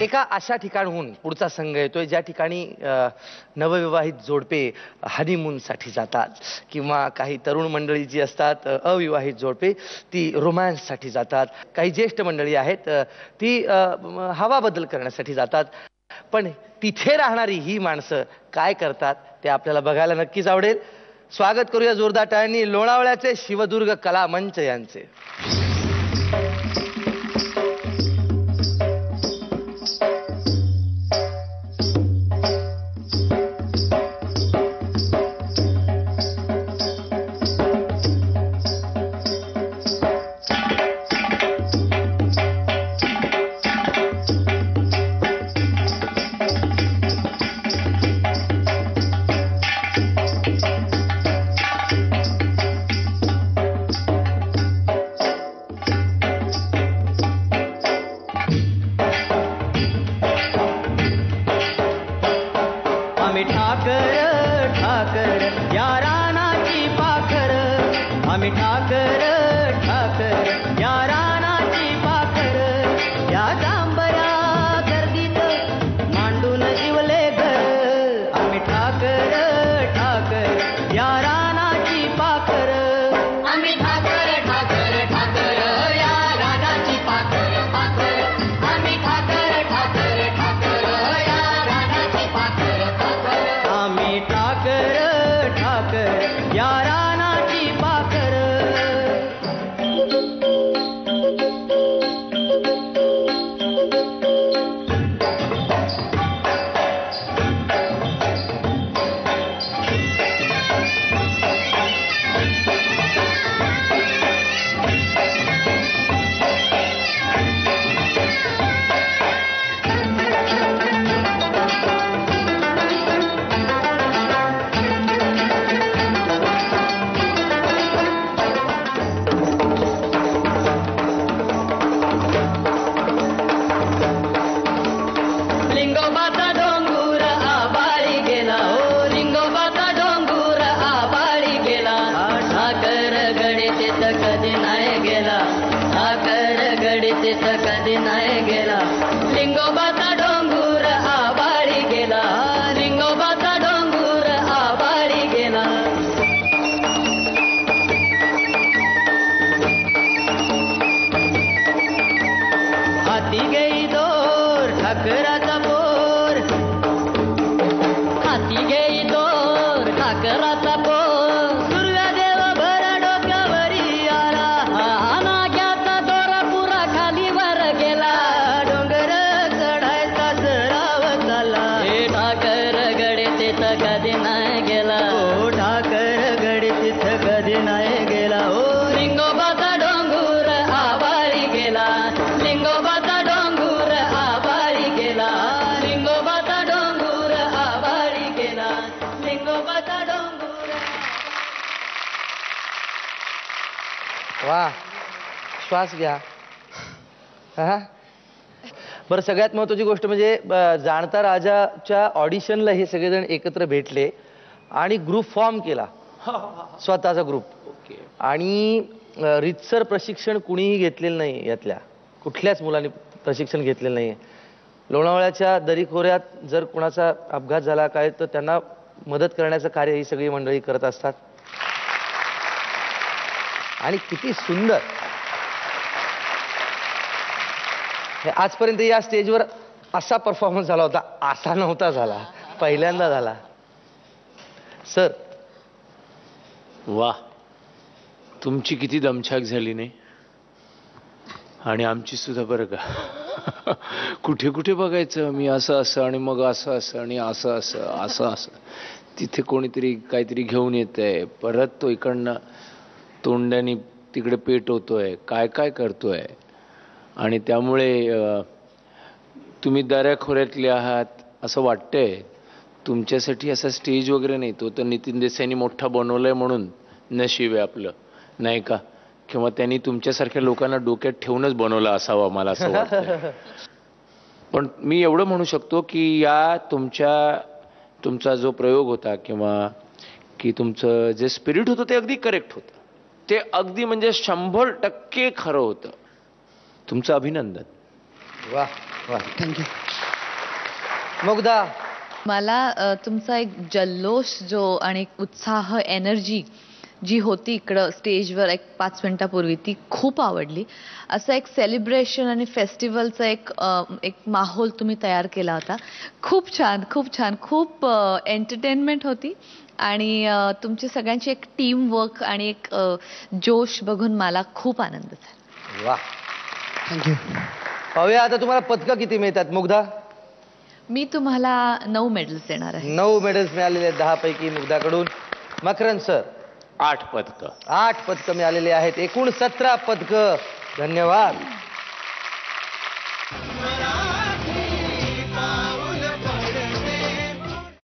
एका अशा ठिकाणहून पुढचा संघ येतोय ज्या ठिकाणी नवविवाहित जोडपे हनीमूनसाठी जातात किंवा काही तरुण मंडळी जी असतात अविवाहित जोडपे ती रोमॅन्ससाठी जातात. काही ज्येष्ठ मंडळी आहेत ती हवा बदल करण्यासाठी जातात. पण तिथे राहणारी ही माणसं काय करतात ते आपल्याला बघायला नक्कीच आवडेल. स्वागत करूया जोरदार टाळ्यांनी लोणावळ्याचे शिवदुर्ग कला मंच यांचे. वा, श्वास घ्या. हा बरं, सगळ्यात महत्त्वाची गोष्ट म्हणजे जाणता राजाच्या ऑडिशनला हे सगळेजण एकत्र भेटले आणि ग्रुप फॉर्म केला, स्वतःचा ग्रुप. आणि रीतसर प्रशिक्षण कुणीही घेतलेलं नाही, यातल्या कुठल्याच मुलांनी प्रशिक्षण घेतलेलं नाही. लोणावळ्याच्या दरीखोऱ्यात जर कुणाचा अपघात झाला काय तर त्यांना मदत करण्याचं कार्य ही सगळी मंडळी करत असतात. आणि किती सुंदर आजपर्यंत या स्टेजवर असा परफॉर्मन्स झाला होता, असा नव्हता झाला, पहिल्यांदा झाला. सर वाह, तुमची किती दमछाक झाली नाही, आणि आमची सुद्धा बरं का. कुठे कुठे बघायचं मी असं असं आणि मग असं असं आणि असं असं असं असं, तिथे कोणीतरी काहीतरी घेऊन येतंय, परत तो इकडनं तोंडाने तिकडे पेटवतोय, काय काय करतोय. आणि त्यामुळे तुम्ही दऱ्याखोऱ्यातले आहात असं वाटतंय. तुमच्यासाठी असा स्टेज वगैरे नाही, तो तर नितीन देसाईंनी मोठा बनवलाय म्हणून नशीब आहे आपलं, नाही का? किंवा त्यांनी तुमच्यासारख्या लोकांना डोक्यात ठेवूनच बनवला असावा, मला असं वाटतं. पण मी एवढं म्हणू शकतो की या तुमचा जो प्रयोग होता किंवा की तुमचं जे स्पिरिट होतं ते अगदी करेक्ट होतं, ते अगदी म्हणजे 100% खरं होतं. तुमचं अभिनंदन. वाह वाह, थँक्यू. मुग्धा. मला तुमचा एक जल्लोष जो आणि एक उत्साह एनर्जी जी होती इकडं स्टेजवर एक 5 मिनिटापूर्वी ती खूप आवडली. असं एक सेलिब्रेशन आणि फेस्टिवलचा एक माहोल तुम्ही तयार केला होता. खूप छान, खूप छान, खूप एंटरटेनमेंट होती आणि तुमची सगळ्यांची एक टीम वर्क आणि एक जोश बघून मला खूप आनंद झाला. वा, थँक्यू. पाहूया आता तुम्हाला पदकं किती मिळतात. मुग्धा, मी तुम्हाला 9 मेडल्स देणार आहे. 9 मेडल्स मिळालेले आहेत 10 पैकी मुग्धाकडून. मकरंद सर, 8 पदकं. 8 पदकं मिळालेली आहेत. एकूण 17 पदकं. धन्यवाद.